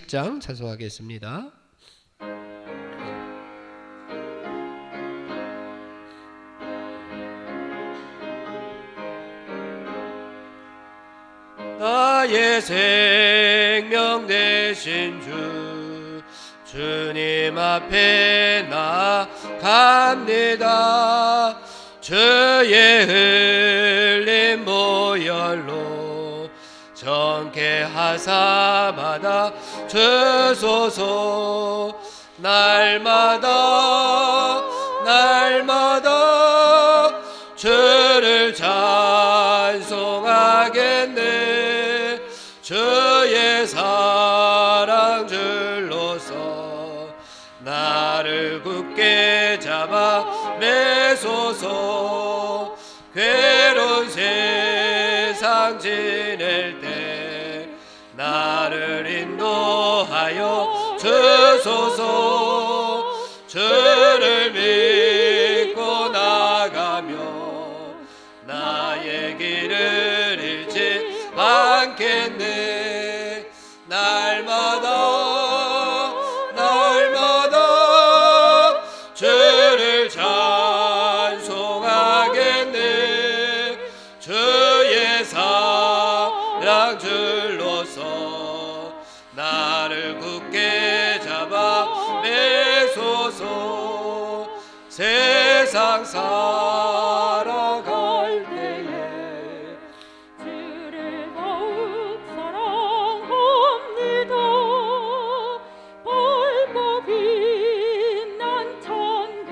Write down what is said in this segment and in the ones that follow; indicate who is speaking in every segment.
Speaker 1: 80장 찬송하겠습니다. 나의 생명 되신 주님 앞에 나갑니다. 주의 흘린 보혈로 정케 하사 받아 주소서. 날마다 주를 찬송하겠네. 주의 사랑 줄로서 나를 굳게 잡아 매소서. 괴로운 세상 지낼 때 나를 인도하여 주소서. 주를 믿고 나가며 나의 길을 잃지 않겠네. 날마다 주를 찬송하겠네. 주의 사랑 줄로서 나를 굳게 잡아 매소서. 세상 살아갈 때에
Speaker 2: 주를 더욱 사랑합니다. 밝고 빛난 천국에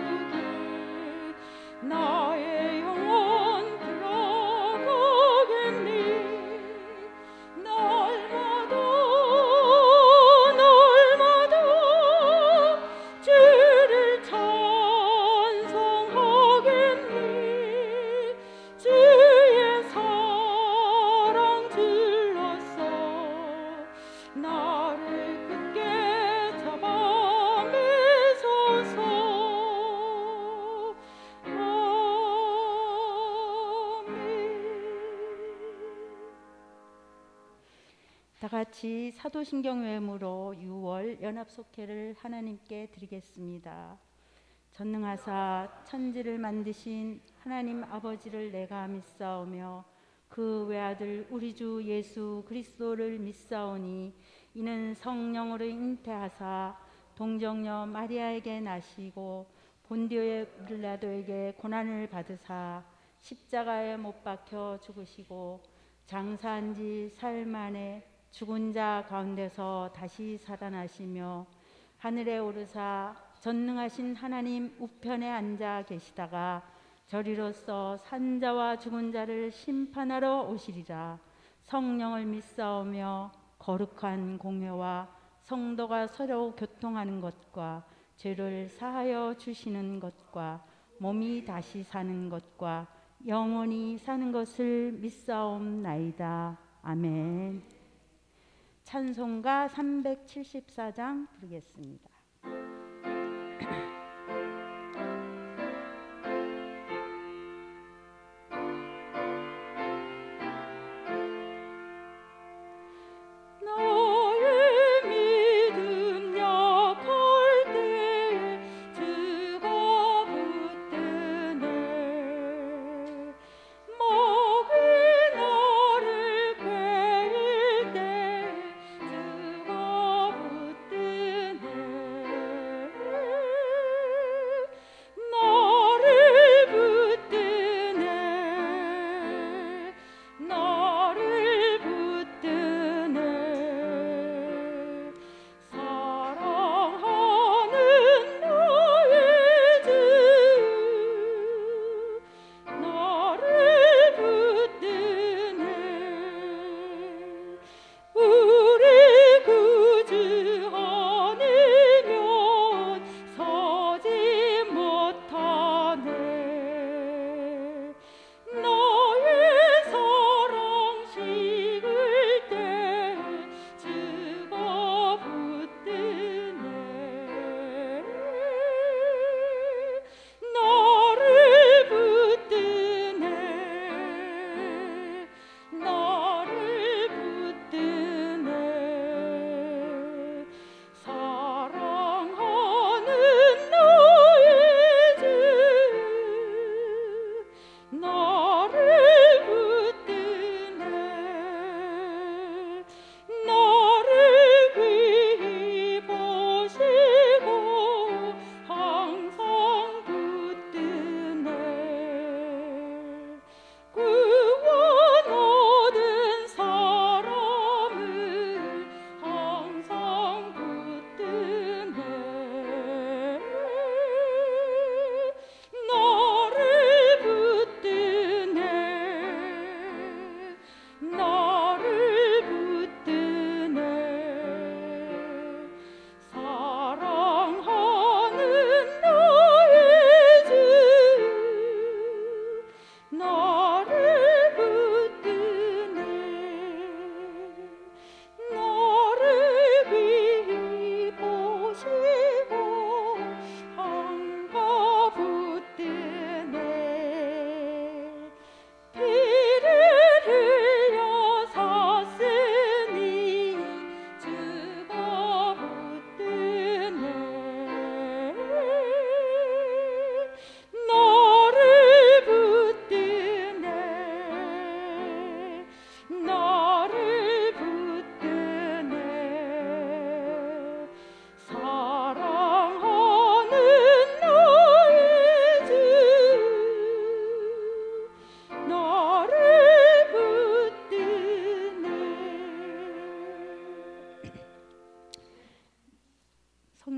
Speaker 2: 나의 영혼 들어가겠니. 날마다 주를 찬송하겠니. 주의 사랑 줄로서 나를 굳게 잡아 매소서. 다 같이 사도신경 외음으로 6월 연합속회를 하나님께 드리겠습니다. 전능하사 천지를 만드신 하나님 아버지를 내가 믿사오며 그 외아들 우리 주 예수 그리스도를 믿사오니 이는 성령으로 잉태하사 동정녀 마리아에게 나시고 본디오 빌라도에게 고난을 받으사 십자가에 못 박혀 죽으시고 장사한 지 사흘 만에 죽은 자 가운데서 다시 살아나시며 하늘에 오르사 전능하신 하나님 우편에 앉아 계시다가 저리로서 산자와 죽은 자를 심판하러 오시리라. 성령을 믿사오며 거룩한 공회와 성도가 서로 교통하는 것과 죄를 사하여 주시는 것과 몸이 다시 사는 것과 영원히 사는 것을 믿사옵나이다. 아멘. 찬송가 374장 부르겠습니다.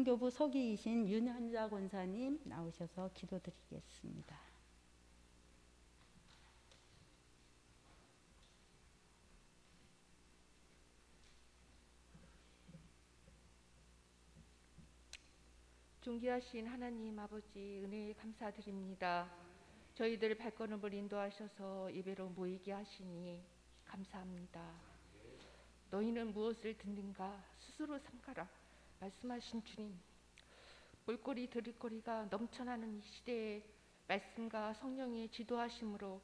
Speaker 2: 선교부 서기이신 윤현자 권사님 나오셔서 기도드리겠습니다.
Speaker 3: 존귀하신 하나님 아버지 은혜에 감사드립니다. 저희들 발걸음을 인도하셔서 예배로 모이게 하시니 감사합니다. 너희는 무엇을 듣는가 스스로 삼가라 말씀하신 주님, 볼거리 들을거리가 넘쳐나는 이 시대에 말씀과 성령의 지도하심으로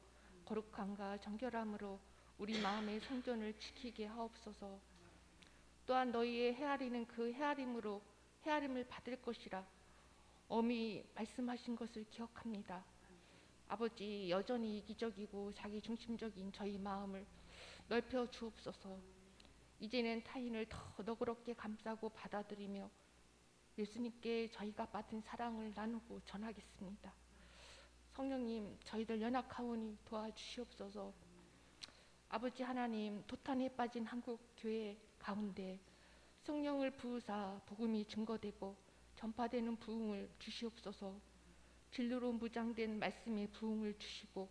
Speaker 3: 거룩함과 정결함으로 우리 마음의 성전을 지키게 하옵소서. 또한 너희의 헤아리는 그 헤아림으로 헤아림을 받을 것이라 엄히 말씀하신 것을 기억합니다. 아버지, 여전히 이기적이고 자기중심적인 저희 마음을 넓혀 주옵소서. 이제는 타인을 더 너그럽게 감싸고 받아들이며 예수님께 저희가 받은 사랑을 나누고 전하겠습니다. 성령님, 저희들 연약하오니 도와주시옵소서. 아버지 하나님, 도탄에 빠진 한국 교회 가운데 성령을 부으사 복음이 증거되고 전파되는 부흥을 주시옵소서. 진리로 무장된 말씀의 부흥을 주시고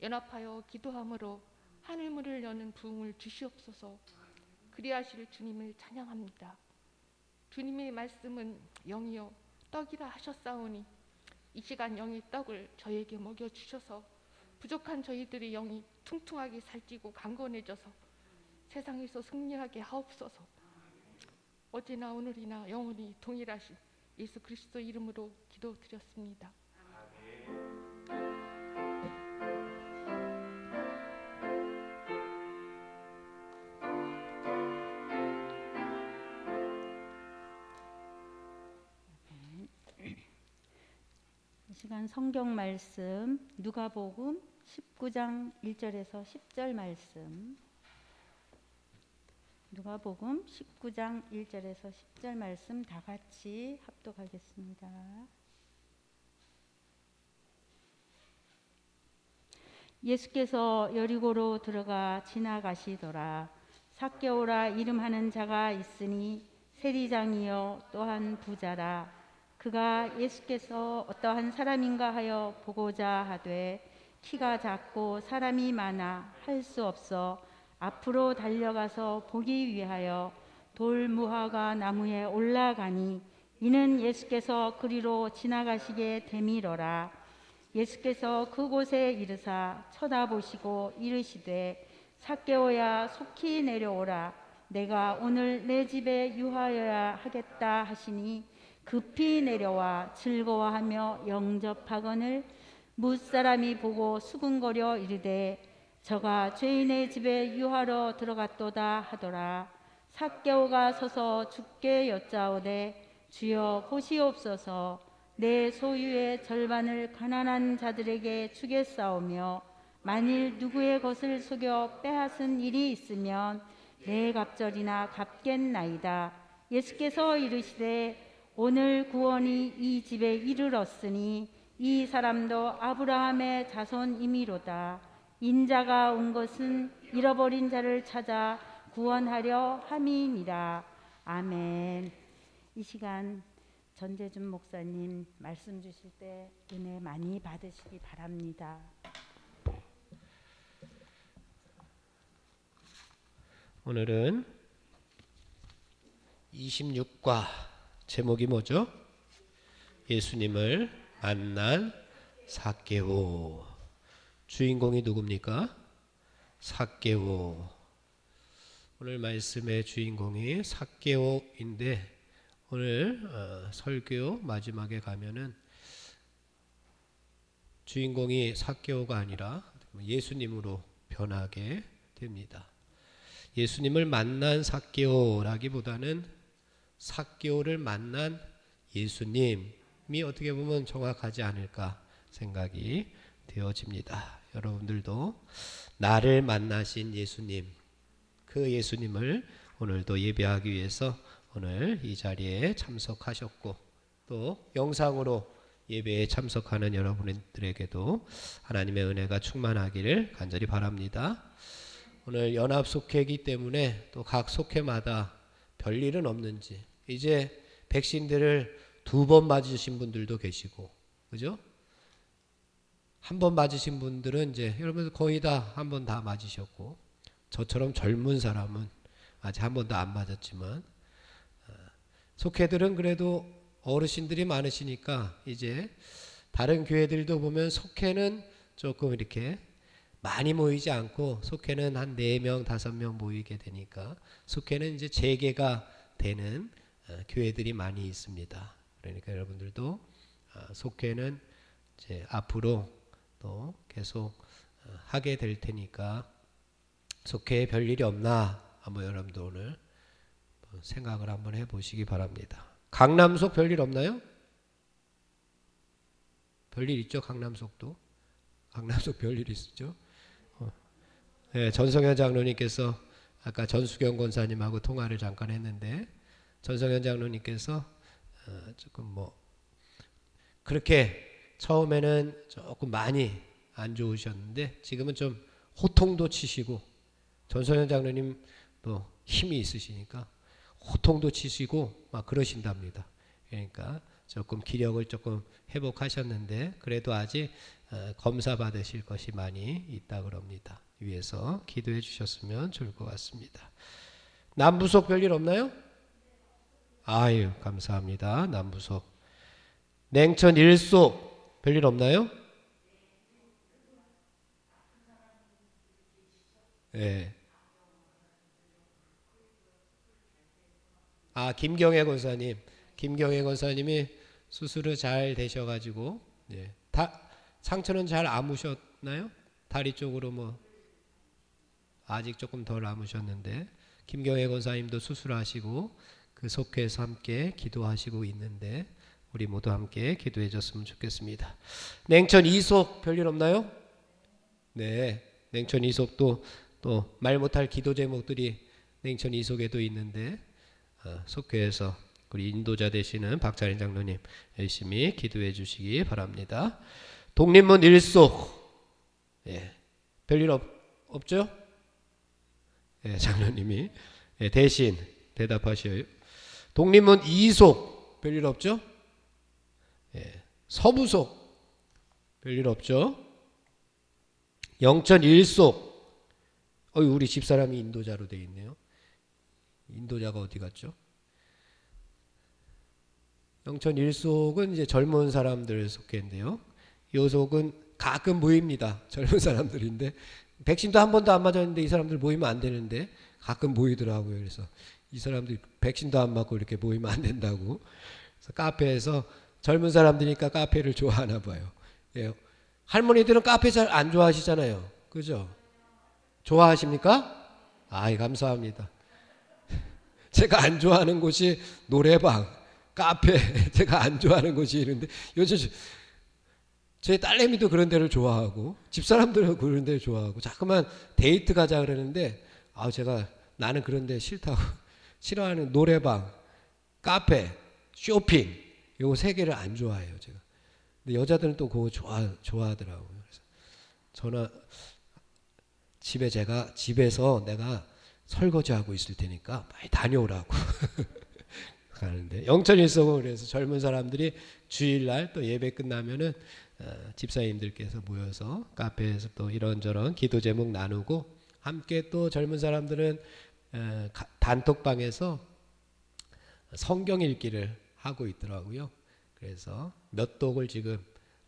Speaker 3: 연합하여 기도함으로 하늘문을 여는 부흥을 주시옵소서. 그리하실 주님을 찬양합니다. 주님의 말씀은 영이요 떡이라 하셨사오니 이 시간 영의 떡을 저에게 먹여주셔서 부족한 저희들의 영이 퉁퉁하게 살찌고 강건해져서 세상에서 승리하게 하옵소서. 어제나 오늘이나 영원히 동일하신 예수 그리스도 이름으로 기도드렸습니다.
Speaker 2: 이 시간 성경 말씀 누가복음 19장 1절에서 10절 말씀. 누가복음 19장 1절에서 10절 말씀 다 같이 합독하겠습니다. 예수께서 여리고로 들어가 지나가시더라. 삭개오라 이름하는 자가 있으니 세리장이요 또한 부자라. 그가 예수께서 어떠한 사람인가 하여 보고자 하되 키가 작고 사람이 많아 할 수 없어 앞으로 달려가서 보기 위하여 돌무화과 나무에 올라가니 이는 예수께서 그리로 지나가시게 되밀어라. 예수께서 그곳에 이르사 쳐다보시고 이르시되 삭개오야 속히 내려오라. 내가 오늘 내 집에 유하여야 하겠다 하시니 급히 내려와 즐거워하며 영접하거늘 무사람이 보고 수군거려 이르되 저가 죄인의 집에 유하러 들어갔도다 하더라. 삭개오가 서서 주께 여짜오되 주여 보시옵소서. 내 소유의 절반을 가난한 자들에게 주겠사오며 만일 누구의 것을 속여 빼앗은 일이 있으면 내 갑절이나 갚겠나이다. 예수께서 이르시되 오늘 구원이 이 집에 이르렀으니 이 사람도 아브라함의 자손이미로다. 인자가 온 것은 잃어버린 자를 찾아 구원하려 함이니라. 아멘. 이 시간 전재준 목사님 말씀 주실 때 은혜 많이 받으시기 바랍니다.
Speaker 1: 오늘은 26과 제목이 뭐죠? 예수님을 만난 삭개오. 주인공이 누굽니까? 삭개오. 오늘 말씀의 주인공이 삭개오인데 오늘 설교 마지막에 가면은 주인공이 삭개오가 아니라 예수님으로 변하게 됩니다. 예수님을 만난 삭개오라기보다는 삭개오를 만난 예수님이 어떻게 보면 정확하지 않을까 생각이 되어집니다. 여러분들도 나를 만나신 예수님, 그 예수님을 오늘도 예배하기 위해서 오늘 이 자리에 참석하셨고 또 영상으로 예배에 참석하는 여러분들에게도 하나님의 은혜가 충만하기를 간절히 바랍니다. 오늘 연합 속회이기 때문에 또 각 속회마다 별일은 없는지, 이제 백신들을 2번 맞으신 분들도 계시고, 그죠? 한 번 맞으신 분들은 이제 여러분 거의 다 한 번 다 맞으셨고, 저처럼 젊은 사람은 아직 한 번도 안 맞았지만, 속회들은 그래도 어르신들이 많으시니까 이제 다른 교회들도 보면 속회는 조금 이렇게 많이 모이지 않고, 속회는 한 4명, 5명 모이게 되니까 속회는 이제 재개가 되는 교회들이 많이 있습니다. 그러니까 여러분들도 속회는 이제 앞으로 또 계속 하게 될 테니까 속회에 별일이 없나 한번 여러분들 오늘 생각을 한번 해보시기 바랍니다. 강남속 별일 없나요? 별일 있죠. 강남속도. 강남속 별일 있었죠. 네, 전성현 장로님께서 아까 전수경 권사님하고 통화를 잠깐 했는데, 전성현 장로님께서 조금 뭐 그렇게 처음에는 조금 많이 안 좋으셨는데 지금은 좀 호통도 치시고, 전성현 장로님도 힘이 있으시니까 호통도 치시고 막 그러신답니다. 그러니까 조금 기력을 조금 회복하셨는데 그래도 아직 검사 받으실 것이 많이 있다 그럽니다. 위에서 기도해 주셨으면 좋을 것 같습니다. 남부속 별일 없나요? 아유, 감사합니다. 남부속. 냉천 1속 별일 없나요? 네. 김경애 권사님. 김경애 권사님이 수술을 잘 되셔가지고, 네. 상처는 잘 아무셨나요? 다리 쪽으로 뭐 아직 조금 덜 아무셨는데, 김경애 권사님도 수술하시고 그 속회에서 함께 기도하시고 있는데 우리 모두 함께 기도해 줬으면 좋겠습니다. 냉천 2속 별일 없나요? 네, 냉천 2속도 또 말 못할 기도 제목들이 냉천 2속에도 있는데 속회에서 우리 인도자 되시는 박찬희 장로님 열심히 기도해 주시기 바랍니다. 독립문 1속, 예, 별일 없죠? 예, 장로님이 대신 대답하셔요. 독립문 2속 별일 없죠? 예, 서부속 별일 없죠? 영천 1속, 우리 집사람이 인도자로 되어 있네요. 인도자가 어디 갔죠? 영천 1속은 이제 젊은 사람들 속회인데요. 이 속은 가끔 모입니다. 젊은 사람들인데 백신도 한 번도 안 맞았는데 이 사람들 모이면 안 되는데 가끔 모이더라고요. 그래서 이 사람들이 백신도 안 맞고 이렇게 모이면 안 된다고. 그래서 카페에서 젊은 사람들이니까 카페를 좋아하나 봐요. 예. 할머니들은 카페 잘 안 좋아하시잖아요. 그죠? 좋아하십니까? 아이, 감사합니다. 제가 안 좋아하는 곳이 노래방, 카페, 제가 안 좋아하는 곳이 이런데 요즘 제 딸내미도 그런 데를 좋아하고 집사람들은 그런 데를 좋아하고 자꾸만 데이트 가자 그러는데 제가 나는 그런 데 싫다고 싫어하는 노래방, 카페, 쇼핑 요거 세 개를 안 좋아해요 제가. 근데 여자들은 또 그거 좋아하더라고요. 그래서 저는 집에서 내가 설거지하고 있을 테니까 많이 다녀오라고 가는데 영천일성은 그래서 젊은 사람들이 주일날 또 예배 끝나면은 집사님들께서 모여서 카페에서 또 이런저런 기도 제목 나누고 함께 또 젊은 사람들은 단톡방에서 성경 읽기를 하고 있더라고요. 그래서 몇 독을 지금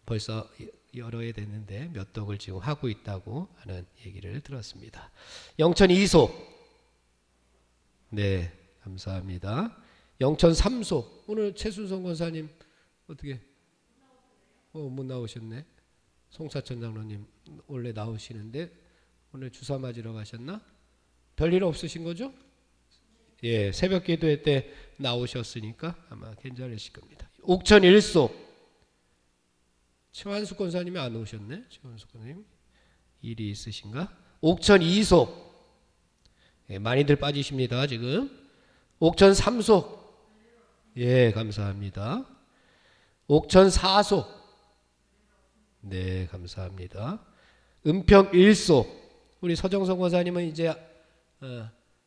Speaker 1: 벌써 여러 해 됐는데 몇 독을 지금 하고 있다고 하는 얘기를 들었습니다. 영천 2속. 네, 감사합니다. 영천 3속. 오늘 최순성 권사님 어떻게 못 나오셨네. 송사천 장로님 원래 나오시는데 오늘 주사 맞으러 가셨나? 별일 없으신 거죠? 예, 새벽 기도회 때 나오셨으니까 아마 괜찮으실 겁니다. 옥천 1속. 최환숙 권사님이 안 오셨네. 최환숙 권사님 일이 있으신가? 옥천 2속. 예, 많이들 빠지십니다 지금. 옥천 3속. 예, 감사합니다. 옥천 4속. 네, 감사합니다. 은평 1속. 우리 서정성 권사님은 이제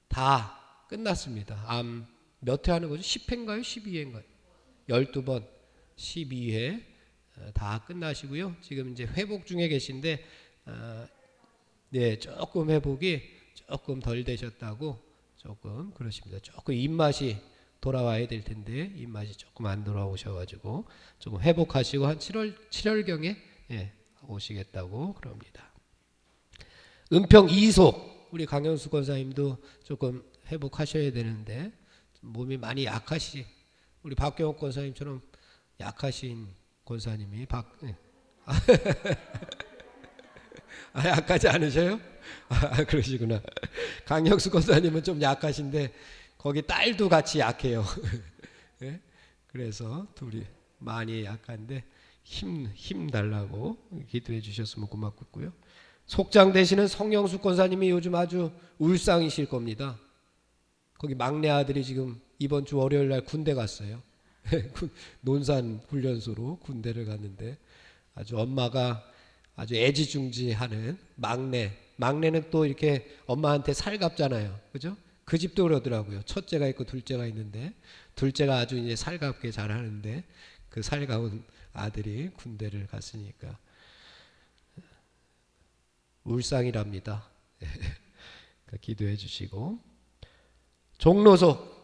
Speaker 1: 다 끝났습니다. 암 몇 회 하는 거죠? 10회인가요? 12회인가요? 12번 12회 다 끝나시고요. 지금 이제 회복 중에 계신데 네, 조금 회복이 조금 덜 되셨다고 조금 그러십니다. 조금 입맛이 돌아와야 될 텐데 입맛이 조금 안 돌아오셔가지고 조금 회복하시고 한 7월경에 예, 오시겠다고 그럽니다. 은평 이속 우리 강영수 권사님도 조금 회복하셔야 되는데 몸이 많이 약하시 우리 박경옥 권사님처럼 약하신 권사님이 약하지 않으셔요? 그러시구나. 강영수 권사님은 좀 약하신데 거기 딸도 같이 약해요. 예? 그래서 둘이 많이 약한데 힘 달라고 기도해 주셨으면 고맙겠고요. 속장 되시는 성영수 권사님이 요즘 아주 울상이실 겁니다. 거기 막내 아들이 지금 이번 주 월요일 날 군대 갔어요. 논산 훈련소로 군대를 갔는데 아주 엄마가 아주 애지중지하는 막내는 또 이렇게 엄마한테 살갑잖아요. 그죠? 그 집도 그러더라고요. 첫째가 있고 둘째가 있는데 둘째가 아주 이제 살갑게 잘하는데 그 살가운 아들이 군대를 갔으니까 울상이랍니다. 기도해 주시고 종로소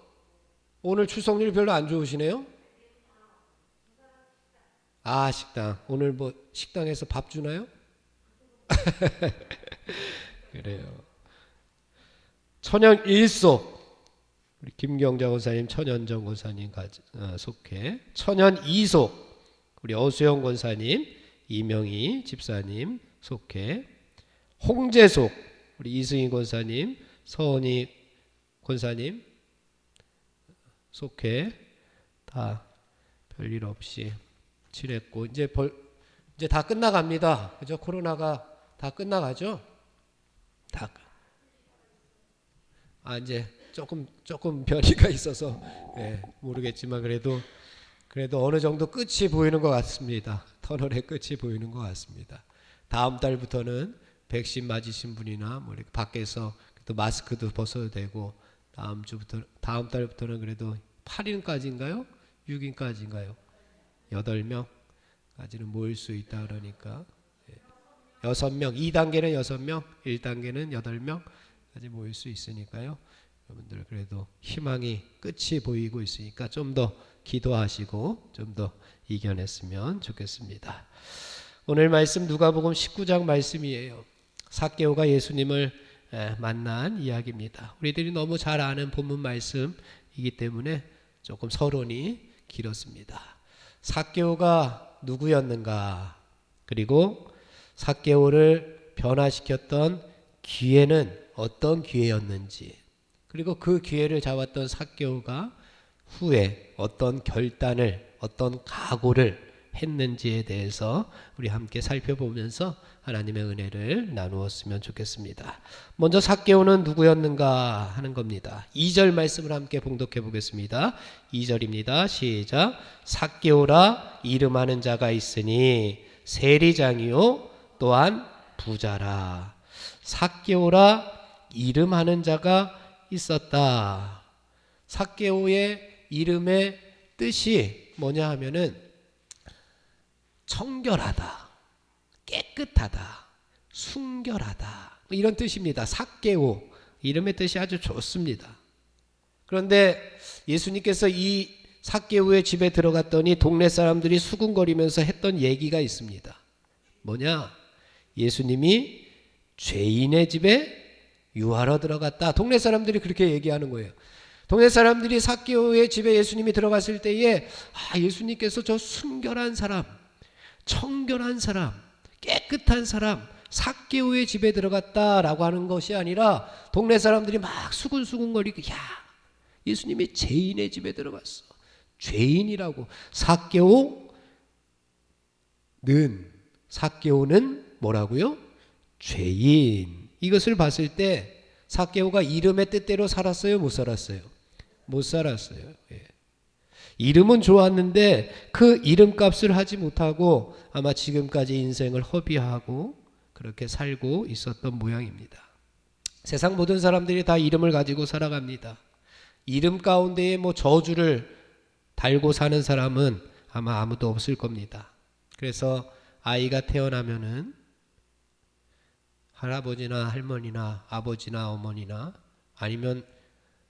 Speaker 1: 오늘 출석률 별로 안 좋으시네요. 아 식당 오늘 뭐 식당에서 밥 주나요? 그래요. 천연 일소 우리 김경자 권사님 천연정 권사님 속해 천연 이소 우리 어수영 권사님 이명희 집사님 속해 홍제속 우리 이승희 권사님 서원희 권사님 속해 다 별일 없이 지냈고 이제 다 끝나갑니다. 그죠? 코로나가 다 끝나가죠? 이제 조금 변이가 있어서 모르겠지만 그래도 어느 정도 끝이 보이는 것 같습니다. 터널의 끝이 보이는 것 같습니다. 다음 달부터는 백신 맞으신 분이나 뭐 이렇게 밖에서 또 마스크도 벗어도 되고 다음 달부터는 그래도 8인까지인가요? 6인까지인가요? 8명까지는 모일 수 있다 그러니까 6명, 2단계는 6명, 1단계는 8명까지 모일 수 있으니까요. 여러분들 그래도 희망이 끝이 보이고 있으니까 좀 더 기도하시고 좀 더 이겨냈으면 좋겠습니다. 오늘 말씀 누가복음 19장 말씀이에요. 삭개오가 예수님을 만난 이야기입니다. 우리들이 너무 잘 아는 본문 말씀이기 때문에 조금 서론이 길었습니다. 삭개오가 누구였는가? 그리고 삭개오를 변화시켰던 기회는 어떤 기회였는지, 그리고 그 기회를 잡았던 삭개오가 후에 어떤 결단을, 어떤 각오를 했는지에 대해서 우리 함께 살펴보면서 하나님의 은혜를 나누었으면 좋겠습니다. 먼저 삭개오는 누구였는가 하는 겁니다. 2절 말씀을 함께 봉독해 보겠습니다. 2절입니다. 시작. 삭개오라 이름하는 자가 있으니 세리장이요 또한 부자라. 삭개오라 이름하는 자가 있었다. 삭개오의 이름의 뜻이 뭐냐 하면은 청결하다, 깨끗하다, 순결하다 이런 뜻입니다. 삭개오 이름의 뜻이 아주 좋습니다. 그런데 예수님께서 이 삭개오의 집에 들어갔더니 동네 사람들이 수군거리면서 했던 얘기가 있습니다. 뭐냐? 예수님이 죄인의 집에 유하러 들어갔다. 동네 사람들이 그렇게 얘기하는 거예요. 동네 사람들이 삭개오의 집에 예수님이 들어갔을 때에 예수님께서 저 순결한 사람, 청결한 사람, 깨끗한 사람 삭개오의 집에 들어갔다라고 하는 것이 아니라 동네 사람들이 막 수군수군거리고 예수님이 죄인의 집에 들어갔어. 죄인이라고. 삭개오는 뭐라고요? 죄인. 이것을 봤을 때 삭개오가 이름의 뜻대로 살았어요? 못 살았어요? 못 살았어요. 이름은 좋았는데 그 이름값을 하지 못하고 아마 지금까지 인생을 허비하고 그렇게 살고 있었던 모양입니다. 세상 모든 사람들이 다 이름을 가지고 살아갑니다. 이름 가운데에 뭐 저주를 달고 사는 사람은 아마 아무도 없을 겁니다. 그래서 아이가 태어나면은 할아버지나 할머니나 아버지나 어머니나 아니면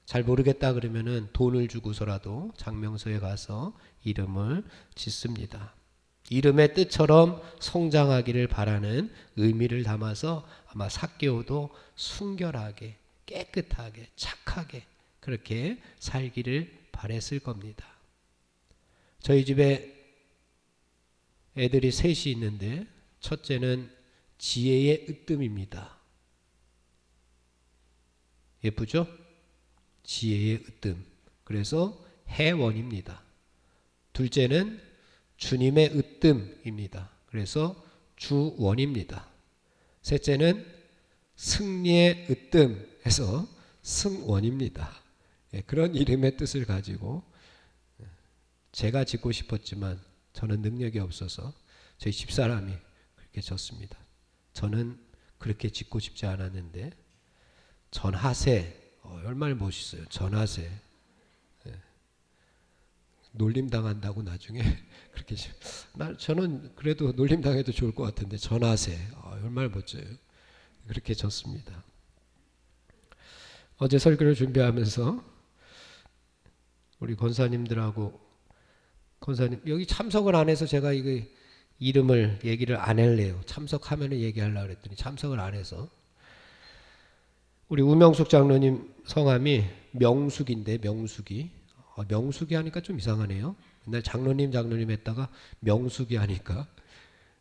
Speaker 1: 잘 모르겠다 그러면은 돈을 주고서라도 장명소에 가서 이름을 짓습니다. 이름의 뜻처럼 성장하기를 바라는 의미를 담아서 아마 삭개오도 순결하게 깨끗하게 착하게 그렇게 살기를 바랬을 겁니다. 저희 집에 애들이 셋이 있는데 첫째는 지혜의 으뜸입니다. 예쁘죠? 지혜의 으뜸. 그래서 해원입니다. 둘째는 주님의 으뜸입니다. 그래서 주원입니다. 셋째는 승리의 으뜸해서 승원입니다. 그런 이름의 뜻을 가지고 제가 짓고 싶었지만 저는 능력이 없어서 저희 집사람이 그렇게 졌습니다. 저는 그렇게 짓고 싶지 않았는데 전하세 얼마나 멋있어요. 전하세 놀림당한다고 나중에 그렇게 저는 그래도 놀림당해도 좋을 것 같은데 전하세 얼마나 멋져요. 그렇게 졌습니다. 어제 설교를 준비하면서 우리 권사님들하고 권사님 여기 참석을 안 해서 제가 이거 이름을 얘기를 안 할래요. 참석하면은 얘기하려고 그랬더니 참석을 안 해서 우리 우명숙 장로님 성함이 명숙인데 명숙이 명숙이 하니까 좀 이상하네요. 옛날 장로님 했다가 명숙이 하니까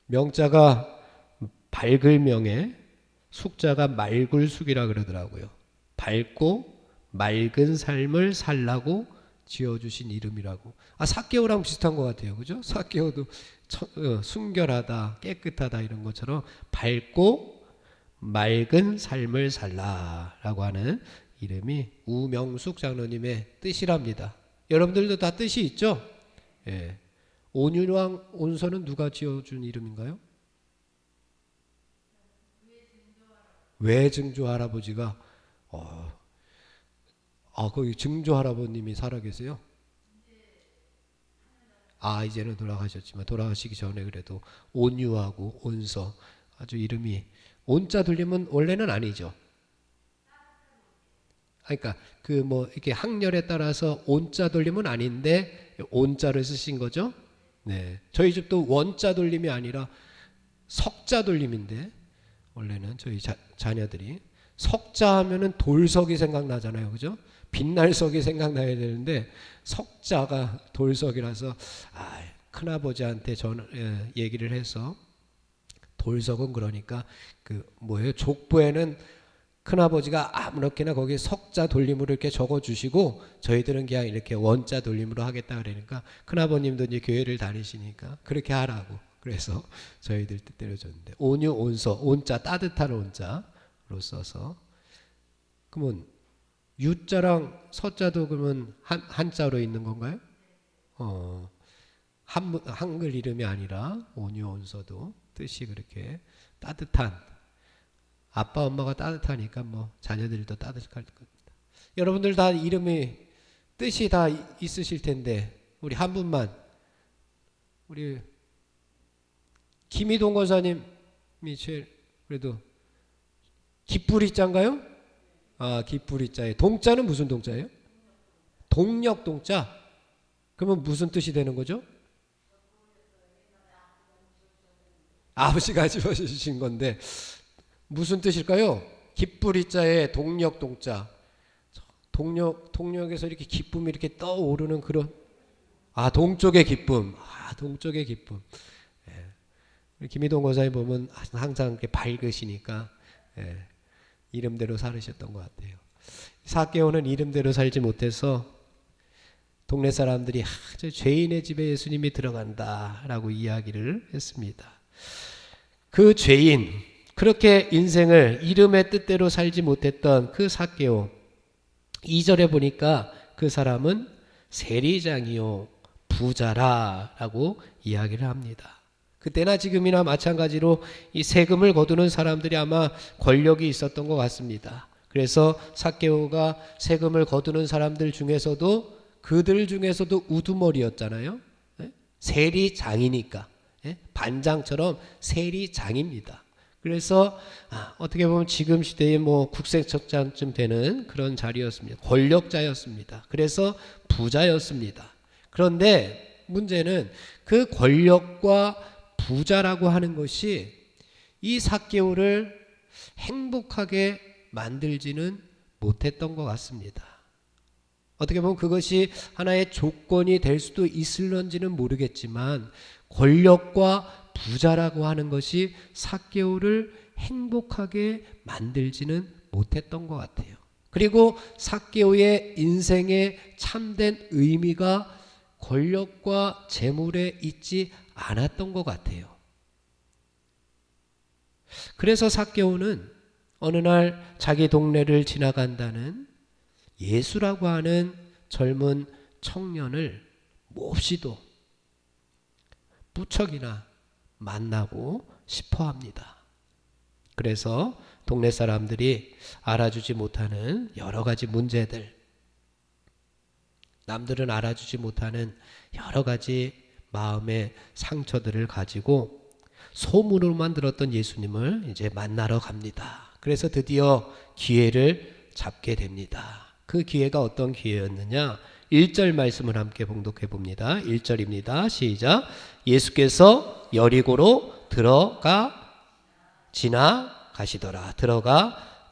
Speaker 1: 명자가 밝을 명에 숙자가 맑을 숙이라 그러더라고요. 밝고 맑은 삶을 살라고 지어주신 이름이라고. 삭개오랑 비슷한 것 같아요. 그죠? 삭개오도 순결하다 깨끗하다 이런 것처럼 밝고 맑은 삶을 살라라고 하는 이름이 우명숙 장로님의 뜻이랍니다. 여러분들도 다 뜻이 있죠? 예. 온유랑 온서는 누가 지어준 이름인가요? 외증조 할아버지가 거기 증조 할아버님이 살아계세요? 이제는 돌아가셨지만 돌아가시기 전에 그래도 온유하고 온서 아주 이름이 온자 돌리면 원래는 아니죠. 그러니까 그 뭐 이렇게 학렬에 따라서 온자 돌림은 아닌데 온자를 쓰신 거죠. 네, 저희 집도 원자 돌림이 아니라 석자 돌림인데 원래는 저희 자녀들이 석자 하면은 돌석이 생각나잖아요, 그죠? 빛날석이 생각나야 되는데 석자가 돌석이라서 큰아버지한테 얘기를 해서 돌석은 그러니까 그 뭐예요? 족보에는 큰아버지가 아무렇게나 거기 석자 돌림으로 이렇게 적어주시고 저희들은 그냥 이렇게 원자 돌림으로 하겠다 그러니까 큰아버님도 이제 교회를 다니시니까 그렇게 하라고 그래서 저희들 뜻대로 줬는데 온유 온서 온자 따뜻한 온자로 써서 그러면 유자랑 서자도 그러면 한자로 있는 건가요? 한글 이름이 아니라 온유 온서도 뜻이 그렇게 따뜻한 아빠 엄마가 따뜻하니까 뭐 자녀들도 따뜻할 겁니다. 여러분들 다 이름이 뜻이 다 있으실 텐데 우리 한 분만 우리 김희동 권사님이 제일 그래도 기쁘리자인가요? 기쁘리자에 동자는 무슨 동자예요? 동력 동자. 그러면 무슨 뜻이 되는 거죠? 아버지가 집어주신 건데 무슨 뜻일까요? 기쁘리자에 동력 동자. 동력에서 이렇게 기쁨이 이렇게 떠오르는 그런 동쪽의 기쁨. 동쪽의 기쁨. 김희동 권사님 보면 항상 이렇게 밝으시니까 이름대로 살으셨던 것 같아요. 삭개오는 이름대로 살지 못해서 동네 사람들이 저 죄인의 집에 예수님이 들어간다라고 이야기를 했습니다. 그 죄인 그렇게 인생을 이름의 뜻대로 살지 못했던 그 삭개오 2절에 보니까 그 사람은 세리장이요 부자라라고 이야기를 합니다. 그때나 지금이나 마찬가지로 이 세금을 거두는 사람들이 아마 권력이 있었던 것 같습니다. 그래서 삭개오가 세금을 거두는 사람들 중에서도 그들 중에서도 우두머리였잖아요. 예? 세리장이니까. 예? 반장처럼 세리장입니다. 그래서 어떻게 보면 지금 시대의 뭐 국세청장쯤 되는 그런 자리였습니다. 권력자였습니다. 그래서 부자였습니다. 그런데 문제는 그 권력과 부자라고 하는 것이 이 삭개오를 행복하게 만들지는 못했던 것 같습니다. 어떻게 보면 그것이 하나의 조건이 될 수도 있을런지는 모르겠지만 권력과 부자라고 하는 것이 삭개오를 행복하게 만들지는 못했던 것 같아요. 그리고 삭개오의 인생의 참된 의미가 권력과 재물에 있지 않았던 것 같아요. 그래서 삭개오는 어느 날 자기 동네를 지나간다는 예수라고 하는 젊은 청년을 몹시도 무척이나 만나고 싶어 합니다. 그래서 동네 사람들이 알아주지 못하는 여러 가지 문제들, 남들은 알아주지 못하는 여러 가지 마음의 상처들을 가지고 소문으로만 들었던 예수님을 이제 만나러 갑니다. 그래서 드디어 기회를 잡게 됩니다. 그 기회가 어떤 기회였느냐? 1절 말씀을 함께 봉독해 봅니다. 1절입니다. 시작. 예수께서 여리고로 지나가시더라.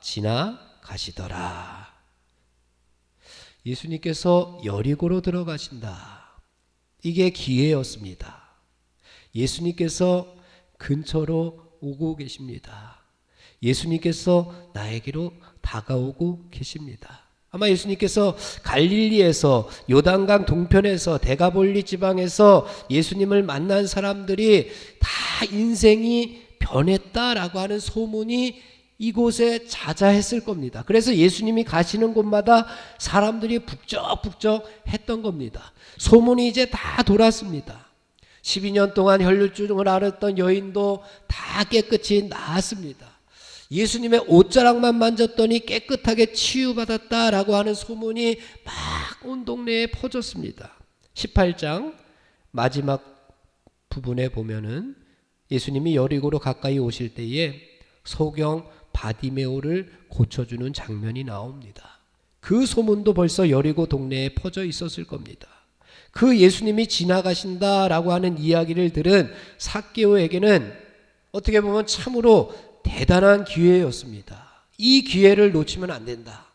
Speaker 1: 지나가시더라. 예수님께서 여리고로 들어가신다. 이게 기회였습니다. 예수님께서 근처로 오고 계십니다. 예수님께서 나에게로 다가오고 계십니다. 아마 예수님께서 갈릴리에서 요단강 동편에서 데가볼리 지방에서 예수님을 만난 사람들이 다 인생이 변했다라고 하는 소문이 이곳에 자자했을 겁니다. 그래서 예수님이 가시는 곳마다 사람들이 북적북적 했던 겁니다. 소문이 이제 다 돌았습니다. 12년 동안 혈루증을 앓았던 여인도 다 깨끗이 나았습니다. 예수님의 옷자락만 만졌더니 깨끗하게 치유받았다라고 하는 소문이 막 온 동네에 퍼졌습니다. 18장 마지막 부분에 보면은 예수님이 여리고로 가까이 오실 때에 소경 바디메오를 고쳐주는 장면이 나옵니다. 그 소문도 벌써 여리고 동네에 퍼져 있었을 겁니다. 그 예수님이 지나가신다라고 하는 이야기를 들은 삭개오에게는 어떻게 보면 참으로 대단한 기회였습니다. 이 기회를 놓치면 안 된다.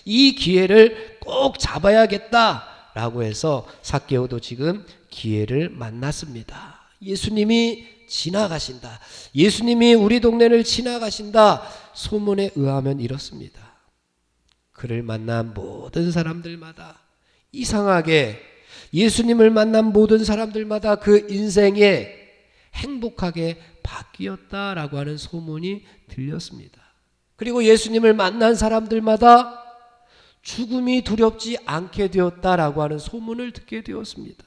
Speaker 1: 이 기회를 꼭 잡아야겠다라고 해서 삭개오도 지금 기회를 만났습니다. 예수님이 지나가신다. 예수님이 우리 동네를 지나가신다. 소문에 의하면 이렇습니다. 그를 만난 모든 사람들마다 이상하게 예수님을 만난 모든 사람들마다 그 인생에 행복하게 바뀌었다라고 하는 소문이 들렸습니다. 그리고 예수님을 만난 사람들마다 죽음이 두렵지 않게 되었다라고 하는 소문을 듣게 되었습니다.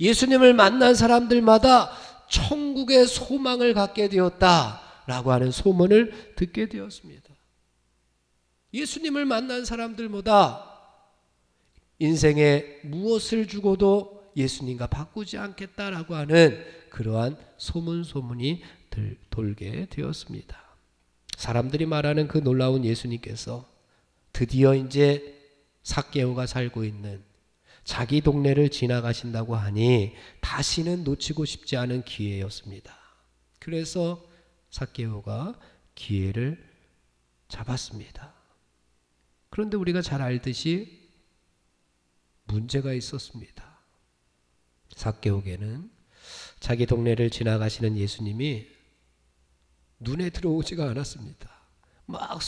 Speaker 1: 예수님을 만난 사람들마다 천국의 소망을 갖게 되었다라고 하는 소문을 듣게 되었습니다. 예수님을 만난 사람들마다 인생에 무엇을 주고도 예수님과 바꾸지 않겠다라고 하는 그러한 소문이 돌게 되었습니다. 사람들이 말하는 그 놀라운 예수님께서 드디어 이제 삭개오가 살고 있는 자기 동네를 지나가신다고 하니 다시는 놓치고 싶지 않은 기회였습니다. 그래서 삭개오가 기회를 잡았습니다. 그런데 우리가 잘 알듯이 문제가 있었습니다. 삭개오에게는 자기 동네를 지나가시는 예수님이 눈에 들어오지가 않았습니다. 막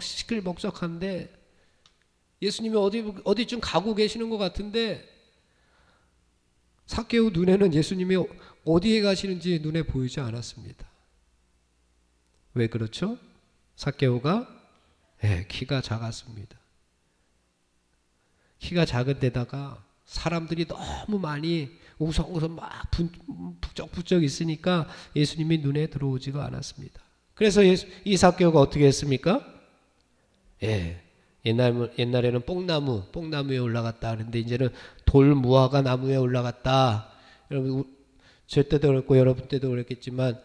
Speaker 1: 시끌벅적한데 예수님이 어디쯤 가고 계시는 것 같은데 삭개오 눈에는 예수님이 어디에 가시는지 눈에 보이지 않았습니다. 왜 그렇죠? 삭개오가 키가 작았습니다. 키가 작은 데다가 사람들이 너무 많이 우성우성 막 북적북적 있으니까 예수님이 눈에 들어오지가 않았습니다. 그래서 이 삭개오가 어떻게 했습니까? 예. 옛날에는 뽕나무에 올라갔다 하는데 이제는 돌무화과 나무에 올라갔다. 여러분, 저 때도 그렇고 여러분 때도 그랬겠지만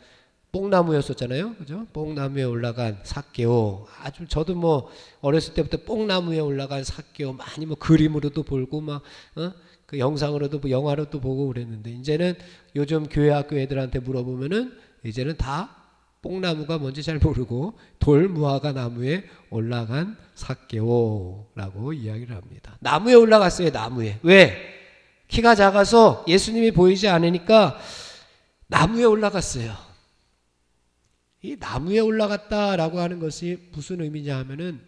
Speaker 1: 뽕나무였었잖아요. 그죠? 뽕나무에 올라간 삭개오. 아주 저도 뭐 어렸을 때부터 뽕나무에 올라간 삭개오 많이 뭐 그림으로도 보고 막 그 영상으로도 영화로도 보고 그랬는데 이제는 요즘 교회 학교 애들한테 물어보면은 이제는 다 뽕나무가 뭔지 잘 모르고 돌무화과 나무에 올라간 삭개오라고 이야기를 합니다. 나무에 올라갔어요. 나무에. 왜? 키가 작아서 예수님이 보이지 않으니까 나무에 올라갔어요. 이 나무에 올라갔다라고 하는 것이 무슨 의미냐 하면은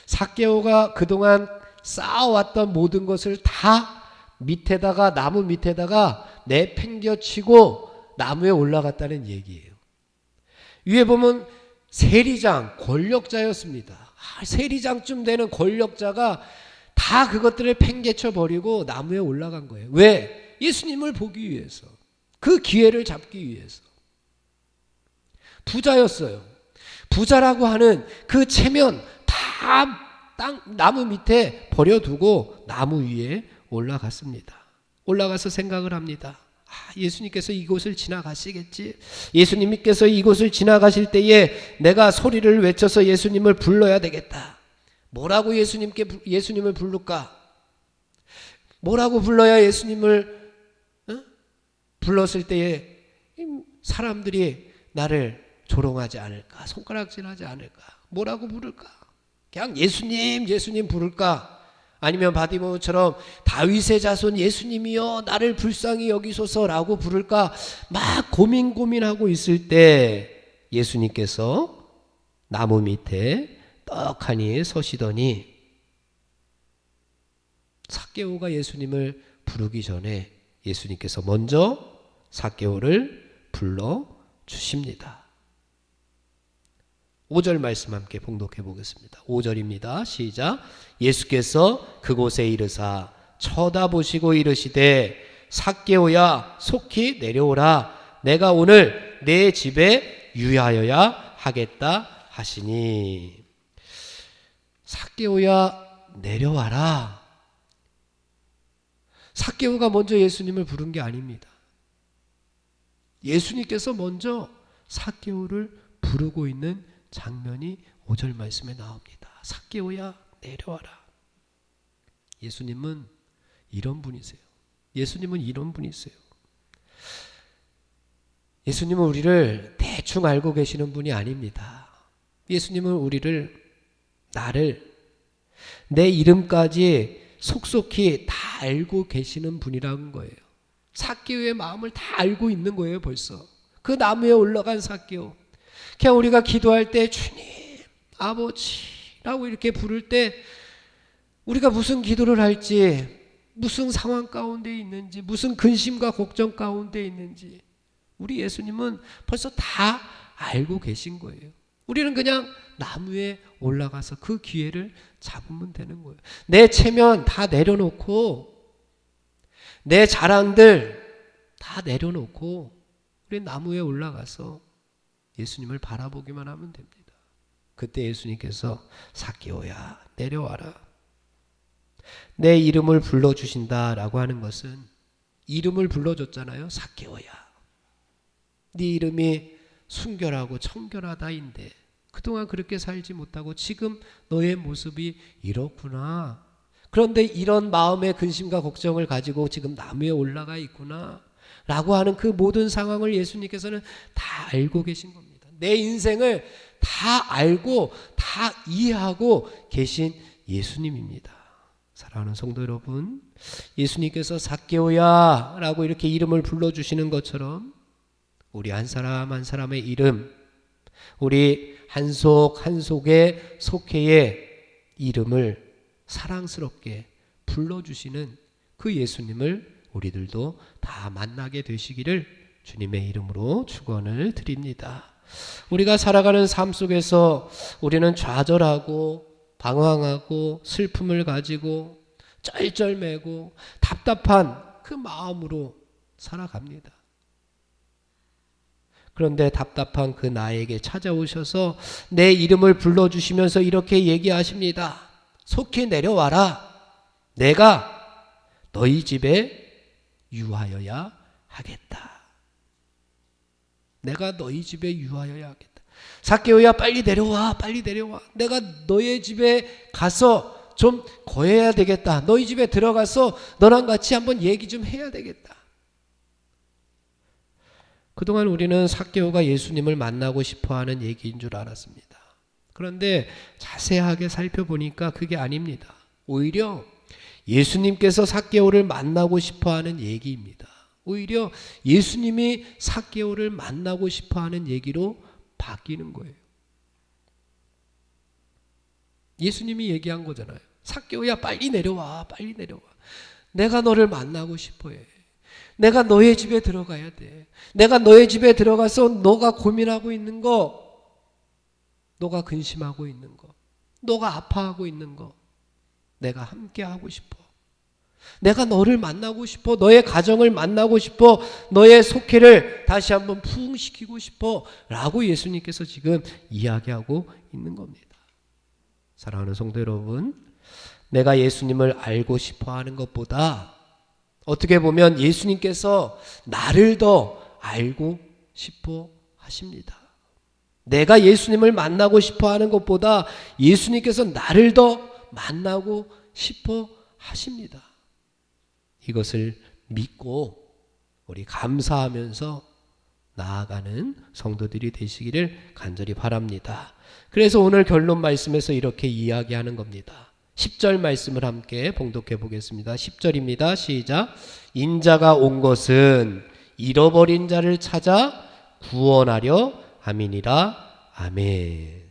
Speaker 1: 삭개오가 그동안 쌓아왔던 모든 것을 다 밑에다가 나무 밑에다가 내팽겨치고 나무에 올라갔다는 얘기예요. 위에 보면 세리장 권력자였습니다. 세리장쯤 되는 권력자가 다 그것들을 팽개쳐 버리고 나무에 올라간 거예요. 왜? 예수님을 보기 위해서. 그 기회를 잡기 위해서. 부자였어요. 부자라고 하는 그 체면 다 나무 밑에 버려두고 나무 위에 올라갔습니다. 올라가서 생각을 합니다. 예수님께서 이곳을 지나가시겠지. 예수님께서 이곳을 지나가실 때에 내가 소리를 외쳐서 예수님을 불러야 되겠다. 뭐라고 예수님을 부를까? 뭐라고 불러야 예수님을 불렀을 때에 사람들이 나를 조롱하지 않을까? 손가락질하지 않을까? 뭐라고 부를까? 그냥 예수님 부를까? 아니면 바디모처럼 다윗의 자손 예수님이여 나를 불쌍히 여기소서라고 부를까? 막 고민하고 있을 때 예수님께서 나무 밑에 떡하니 서시더니 삭개오가 예수님을 부르기 전에 예수님께서 먼저 삭개오를 불러 주십니다. 5절 말씀 함께 봉독해 보겠습니다. 5절입니다. 시작. 예수께서 그곳에 이르사 쳐다보시고 이르시되 삭개오야 속히 내려오라. 내가 오늘 내 집에 유하여야 하겠다 하시니. 삭개오야 내려와라. 삭개오가 먼저 예수님을 부른 게 아닙니다. 예수님께서 먼저 삭개오를 부르고 있는 장면이 5절 말씀에 나옵니다. 삭개오야 내려와라. 예수님은 이런 분이세요. 예수님은 이런 분이세요. 예수님은 우리를 대충 알고 계시는 분이 아닙니다. 예수님은 나를 내 이름까지 속속히 다 알고 계시는 분이라는 거예요. 삭개오의 마음을 다 알고 있는 거예요. 벌써 그 나무에 올라간 삭개오. 그냥 우리가 기도할 때 주님 아버지라고 이렇게 부를 때 우리가 무슨 기도를 할지, 무슨 상황 가운데 있는지, 무슨 근심과 걱정 가운데 있는지 우리 예수님은 벌써 다 알고 계신 거예요. 우리는 그냥 나무에 올라가서 그 기회를 잡으면 되는 거예요. 내 체면 다 내려놓고 내 자랑들 다 내려놓고 우리 나무에 올라가서 예수님을 바라보기만 하면 됩니다. 그때 예수님께서 삭개오야 내려와라. 내 이름을 불러주신다라고 하는 것은 이름을 불러줬잖아요. 삭개오야. 네 이름이 순결하고 청결하다인데 그동안 그렇게 살지 못하고 지금 너의 모습이 이렇구나. 그런데 이런 마음의 근심과 걱정을 가지고 지금 나무에 올라가 있구나 라고 하는 그 모든 상황을 예수님께서는 다 알고 계신 겁니다. 내 인생을 다 알고 다 이해하고 계신 예수님입니다. 사랑하는 성도 여러분, 예수님께서 삭개오야 라고 이렇게 이름을 불러주시는 것처럼 우리 한 사람 한 사람의 이름, 우리 한 속 한 속의 속해의 이름을 사랑스럽게 불러주시는 그 예수님을 우리들도 다 만나게 되시기를 주님의 이름으로 축원을 드립니다. 우리가 살아가는 삶 속에서 우리는 좌절하고 방황하고 슬픔을 가지고 쩔쩔매고 답답한 그 마음으로 살아갑니다. 그런데 답답한 그 나에게 찾아오셔서 내 이름을 불러주시면서 이렇게 얘기하십니다. 속히 내려와라. 내가 너희 집에 유하여야 하겠다. 내가 너희 집에 유하여야 하겠다. 삭개오야, 빨리 내려와, 빨리 내려와. 내가 너의 집에 가서 좀 거해야 되겠다. 너희 집에 들어가서 너랑 같이 한번 얘기 좀 해야 되겠다. 그동안 우리는 삭개오가 예수님을 만나고 싶어하는 얘기인 줄 알았습니다. 그런데 자세하게 살펴보니까 그게 아닙니다. 오히려 예수님께서 삭개오를 만나고 싶어하는 얘기입니다. 오히려 예수님이 삭개오를 만나고 싶어하는 얘기로 바뀌는 거예요. 예수님이 얘기한 거잖아요. 삭개오야, 빨리 내려와, 빨리 내려와. 내가 너를 만나고 싶어해. 내가 너의 집에 들어가야 돼. 내가 너의 집에 들어가서 너가 고민하고 있는 거, 너가 근심하고 있는 거, 너가 아파하고 있는 거, 내가 함께 하고 싶어. 내가 너를 만나고 싶어. 너의 가정을 만나고 싶어. 너의 속회를 다시 한번 부흥시키고 싶어. 라고 예수님께서 지금 이야기하고 있는 겁니다. 사랑하는 성도 여러분, 내가 예수님을 알고 싶어 하는 것보다 어떻게 보면 예수님께서 나를 더 알고 싶어 하십니다. 내가 예수님을 만나고 싶어 하는 것보다 예수님께서 나를 더 만나고 싶어 하십니다. 이것을 믿고 우리 감사하면서 나아가는 성도들이 되시기를 간절히 바랍니다. 그래서 오늘 결론 말씀에서 이렇게 이야기하는 겁니다. 10절 말씀을 함께 봉독해 보겠습니다. 10절입니다. 시작. 인자가 온 것은 잃어버린 자를 찾아 구원하려 함이니라. 아멘.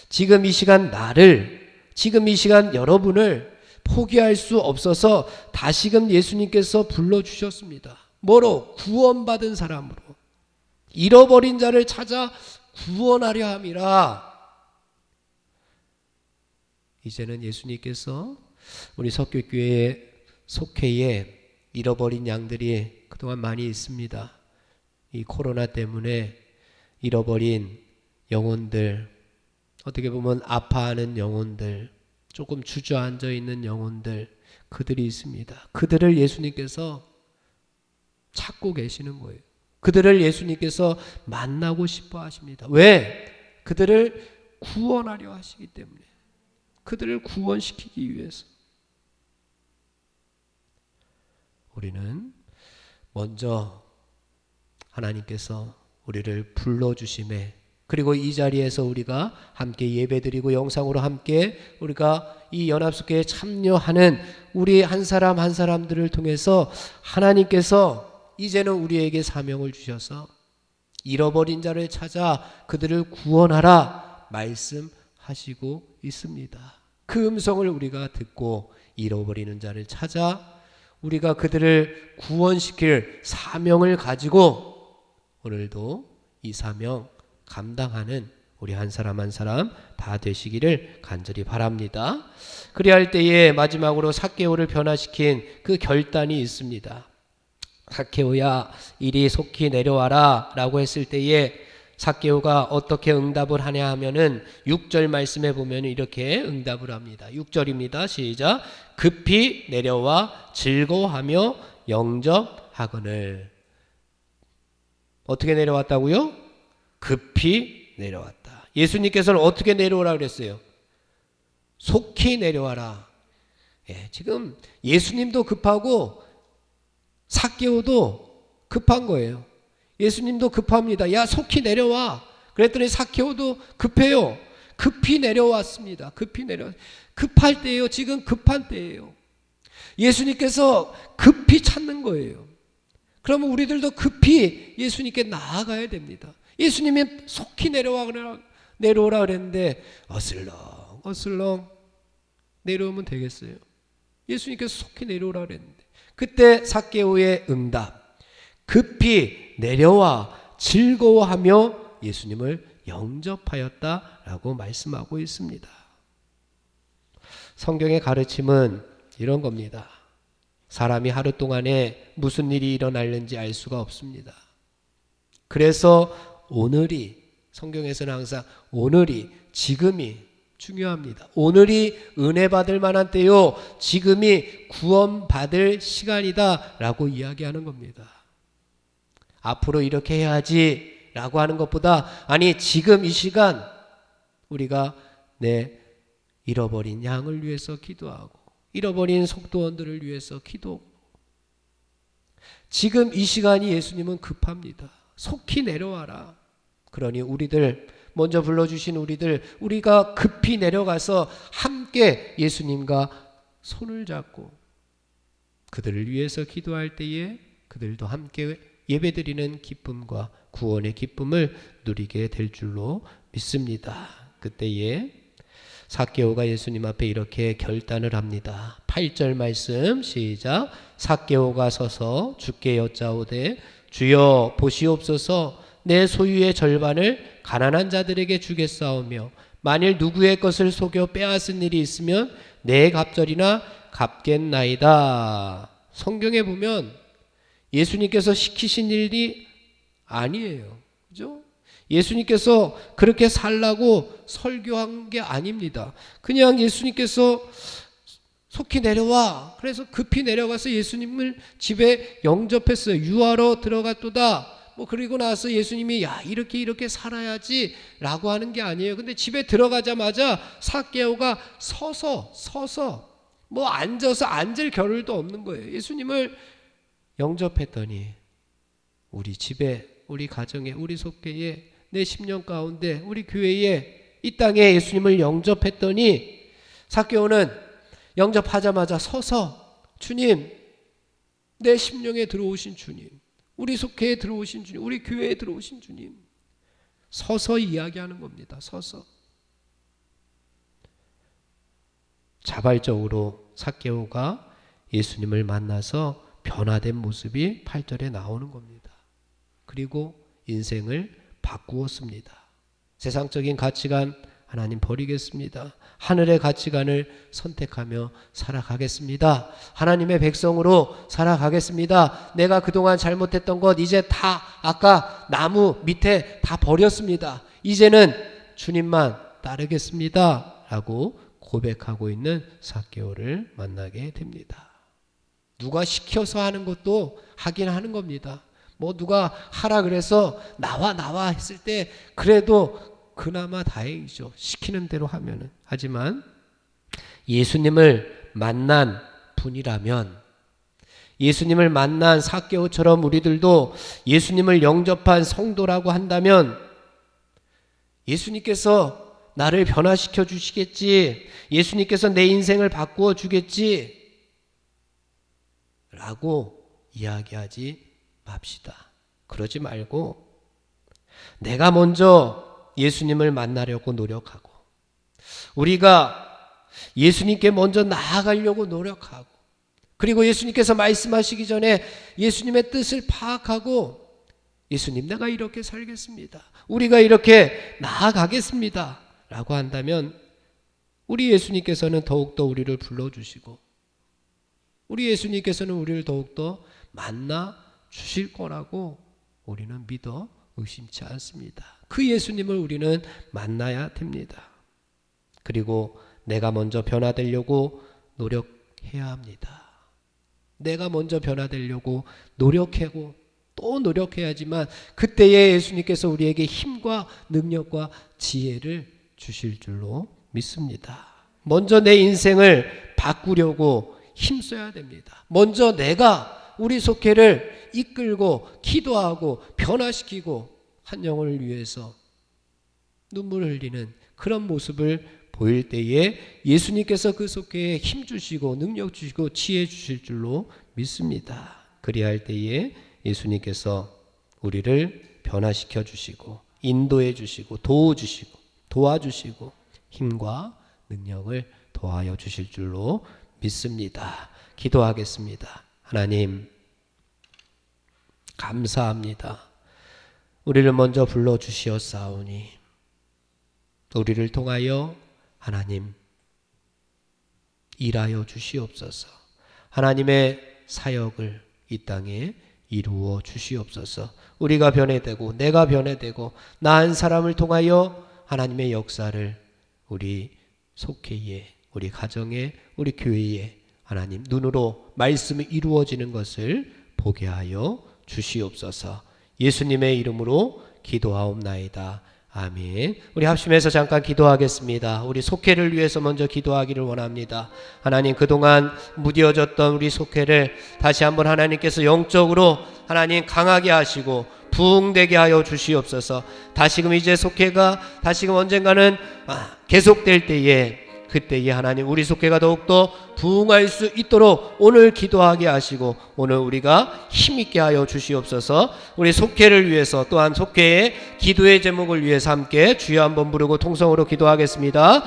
Speaker 1: 지금 이 시간 나를, 지금 이 시간 여러분을 포기할 수 없어서 다시금 예수님께서 불러주셨습니다. 뭐로? 구원받은 사람으로. 잃어버린 자를 찾아 구원하려 함이라. 이제는 예수님께서 우리 석교교회 속회에 잃어버린 양들이 그동안 많이 있습니다. 이 코로나 때문에 잃어버린 영혼들, 어떻게 보면 아파하는 영혼들, 조금 주저앉아 있는 영혼들, 그들이 있습니다. 그들을 예수님께서 찾고 계시는 거예요. 그들을 예수님께서 만나고 싶어 하십니다. 왜? 그들을 구원하려 하시기 때문에. 그들을 구원시키기 위해서. 우리는 먼저 하나님께서 우리를 불러주심에, 그리고 이 자리에서 우리가 함께 예배드리고 영상으로 함께 우리가 이 연합숙회에 참여하는 우리 한 사람 한 사람들을 통해서 하나님께서 이제는 우리에게 사명을 주셔서 잃어버린 자를 찾아 그들을 구원하라 말씀하시고 있습니다. 그 음성을 우리가 듣고 잃어버리는 자를 찾아 우리가 그들을 구원시킬 사명을 가지고 오늘도 이 사명 감당하는 우리 한 사람 한 사람 다 되시기를 간절히 바랍니다. 그리할 때에 마지막으로 삭개오를 변화시킨 그 결단이 있습니다. 삭개오야, 이리 속히 내려와라 라고 했을 때에 삭개오가 어떻게 응답을 하냐 하면은 6절 말씀에 보면 이렇게 응답을 합니다. 6절입니다. 시작. 급히 내려와 즐거워하며 영접하거늘. 어떻게 내려왔다고요? 급히 내려왔다. 예수님께서는 어떻게 내려오라 그랬어요? 속히 내려와라. 예, 지금 예수님도 급하고 삭개오도 급한 거예요. 예수님도 급합니다. 야, 속히 내려와. 그랬더니 삭개오도 급해요. 급히 내려왔습니다. 급히 내려. 급할 때예요. 지금 급한 때예요. 예수님께서 급히 찾는 거예요. 그러면 우리들도 급히 예수님께 나아가야 됩니다. 예수님이 속히 내려오라 그랬는데 어슬렁 내려오면 되겠어요? 예수님께서 속히 내려오라 그랬는데 그때 삭개오의 응답, 급히 내려와 즐거워하며 예수님을 영접하였다라고 말씀하고 있습니다. 성경의 가르침은 이런 겁니다. 사람이 하루 동안에 무슨 일이 일어날는지 알 수가 없습니다. 그래서 오늘이, 성경에서는 항상 오늘이, 지금이 중요합니다. 오늘이 은혜 받을 만한 때요, 지금이 구원 받을 시간이다 라고 이야기하는 겁니다. 앞으로 이렇게 해야지 라고 하는 것보다, 아니 지금 이 시간 우리가 내 잃어버린 양을 위해서 기도하고 잃어버린 속도원들을 위해서 기도하고, 지금 이 시간이 예수님은 급합니다. 속히 내려와라. 그러니 우리들, 먼저 불러주신 우리가 급히 내려가서 함께 예수님과 손을 잡고 그들을 위해서 기도할 때에 그들도 함께 예배드리는 기쁨과 구원의 기쁨을 누리게 될 줄로 믿습니다. 그때에 삭개오가 예수님 앞에 이렇게 결단을 합니다. 8절 말씀 시작. 삭개오가 서서 주께 여짜오되 주여 보시옵소서, 내 소유의 절반을 가난한 자들에게 주겠사오며 만일 누구의 것을 속여 빼앗은 일이 있으면 내 갑절이나 갚겠나이다. 성경에 보면 예수님께서 시키신 일이 아니에요. 그죠? 예수님께서 그렇게 살라고 설교한 게 아닙니다. 그냥 예수님께서 속히 내려와. 그래서 급히 내려가서 예수님을 집에 영접했어요. 유하러 들어갔도다. 그리고 나서 예수님이 야 이렇게 살아야지 라고 하는 게 아니에요. 근데 집에 들어가자마자 삭개오가 서서 앉아서 앉을 겨를도 없는 거예요. 예수님을 영접했더니 우리 집에, 우리 가정에, 우리 속회에, 내 10년 가운데, 우리 교회에, 이 땅에 예수님을 영접했더니 삭개오는 영접하자마자 서서 주님, 내 심령에 들어오신 주님, 우리 속회에 들어오신 주님, 우리 교회에 들어오신 주님, 서서 이야기하는 겁니다. 서서. 자발적으로 삭개오가 예수님을 만나서 변화된 모습이 8절에 나오는 겁니다. 그리고 인생을 바꾸었습니다. 세상적인 가치관 하나님 버리겠습니다. 하늘의 가치관을 선택하며 살아가겠습니다. 하나님의 백성으로 살아가겠습니다. 내가 그동안 잘못했던 것 이제 다 아까 나무 밑에 다 버렸습니다. 이제는 주님만 따르겠습니다 라고 고백하고 있는 삭개오를 만나게 됩니다. 누가 시켜서 하는 것도 하긴 하는 겁니다. 누가 하라 그래서 나와 했을 때 그래도 그나마 다행이죠. 시키는 대로 하면은. 하지만 예수님을 만난 분이라면, 예수님을 만난 삭개오처럼 우리들도 예수님을 영접한 성도라고 한다면 예수님께서 나를 변화시켜 주시겠지, 예수님께서 내 인생을 바꾸어 주겠지 라고 이야기하지 맙시다. 그러지 말고 내가 먼저 예수님을 만나려고 노력하고, 우리가 예수님께 먼저 나아가려고 노력하고, 그리고 예수님께서 말씀하시기 전에 예수님의 뜻을 파악하고, 예수님 내가 이렇게 살겠습니다, 우리가 이렇게 나아가겠습니다 라고 한다면 우리 예수님께서는 더욱더 우리를 불러주시고, 우리 예수님께서는 우리를 더욱더 만나 주실 거라고 우리는 믿어 의심치 않습니다. 그 예수님을 우리는 만나야 됩니다. 그리고 내가 먼저 변화되려고 노력해야 합니다. 내가 먼저 변화되려고 노력하고 또 노력해야지만 그때에 예수님께서 우리에게 힘과 능력과 지혜를 주실 줄로 믿습니다. 먼저 내 인생을 바꾸려고 힘써야 됩니다. 먼저 내가 우리 속회를 이끌고 기도하고 변화시키고 한 영혼을 위해서 눈물을 흘리는 그런 모습을 보일 때에 예수님께서 그 속회에 힘 주시고 능력 주시고 지혜 주실 줄로 믿습니다. 그리할 때에 예수님께서 우리를 변화시켜 주시고 인도해 주시고 도와주시고 힘과 능력을 더하여 주실 줄로 믿습니다. 기도하겠습니다. 하나님 감사합니다. 우리를 먼저 불러주시었사오니 우리를 통하여 하나님 일하여 주시옵소서. 하나님의 사역을 이 땅에 이루어 주시옵소서. 우리가 변해되고 내가 변해되고 나 한 사람을 통하여 하나님의 역사를 우리 속회에, 우리 가정에, 우리 교회에 하나님 눈으로 말씀이 이루어지는 것을 보게 하여 주시옵소서. 예수님의 이름으로 기도하옵나이다. 아멘. 우리 합심해서 잠깐 기도하겠습니다. 우리 속회를 위해서 먼저 기도하기를 원합니다. 하나님, 그동안 무뎌졌던 우리 속회를 다시 한번 하나님께서 영적으로 하나님 강하게 하시고 부흥되게 하여 주시옵소서. 다시금 이제 속회가 다시금 언젠가는 계속될 때에, 그때에 하나님 우리 속회가 더욱더 부흥할 수 있도록 오늘 기도하게 하시고 오늘 우리가 힘있게 하여 주시옵소서. 우리 속회를 위해서 또한 속회의 기도의 제목을 위해서 함께 주여 한번 부르고 통성으로 기도하겠습니다.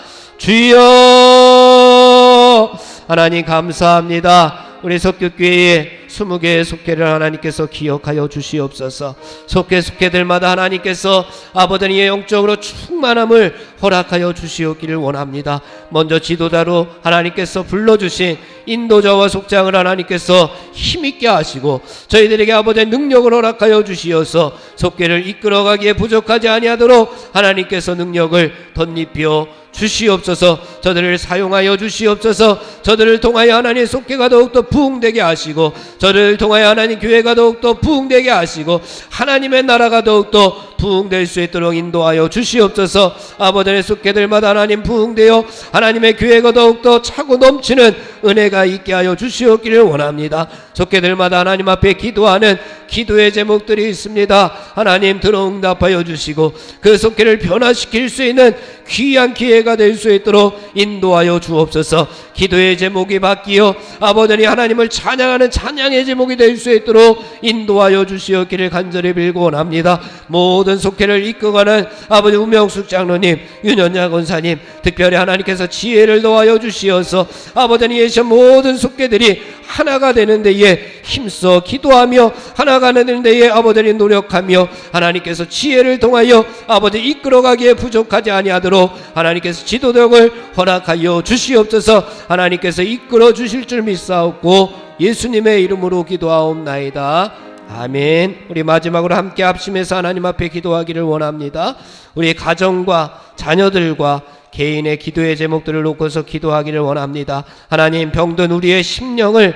Speaker 1: 주여 하나님 감사합니다. 우리 석교교회에 20개의 속회를 하나님께서 기억하여 주시옵소서. 속회들마다 하나님께서 아버지의 영적으로 충만함을 허락하여 주시옵기를 원합니다. 먼저 지도자로 하나님께서 불러주신 인도자와 속장을 하나님께서 힘있게 하시고 저희들에게 아버지의 능력을 허락하여 주시어서 속회를 이끌어가기에 부족하지 아니하도록 하나님께서 능력을 덧입혀 주시옵소서. 저들을 사용하여 주시옵소서. 저들을 통하여 하나님 속회가 더욱더 부흥되게 하시고 저를 통하여 하나님 교회가 더욱더 부흥되게 하시고 하나님의 나라가 더욱더 부흥될 수 있도록 인도하여 주시옵소서. 아버지의 속회들마다 하나님 부흥되어 하나님의 교회가 더욱더 차고 넘치는 은혜가 있게 하여 주시옵기를 원합니다. 속회들마다 하나님 앞에 기도하는 기도의 제목들이 있습니다. 하나님 들어응답하여 주시고 그 속회를 변화시킬 수 있는 귀한 기회가 될 수 있도록 인도하여 주옵소서. 기도의 제목이 바뀌어 아버지 하나님을 찬양하는 찬양의 제목이 될 수 있도록 인도하여 주시옵기를 간절히 빌고 원합니다. 모든 속회를 이끌어가는 아버지 우명숙 장로님, 윤현자 권사님, 특별히 하나님께서 지혜를 더하여 주시어서 아버지 예션 모든 속회들이 하나가 되는 데에 힘써 기도하며 하나가 되는 데에 아버지 노력하며 하나님께서 지혜를 통하여 아버지 이끌어가기에 부족하지 아니하도록 하나님께서 지도력을 허락하여 주시옵소서. 하나님께서 이끌어 주실 줄 믿사옵고 예수님의 이름으로 기도하옵나이다. 아멘. 우리 마지막으로 함께 합심해서 하나님 앞에 기도하기를 원합니다. 우리 가정과 자녀들과 개인의 기도의 제목들을 놓고서 기도하기를 원합니다. 하나님, 병든 우리의 심령을,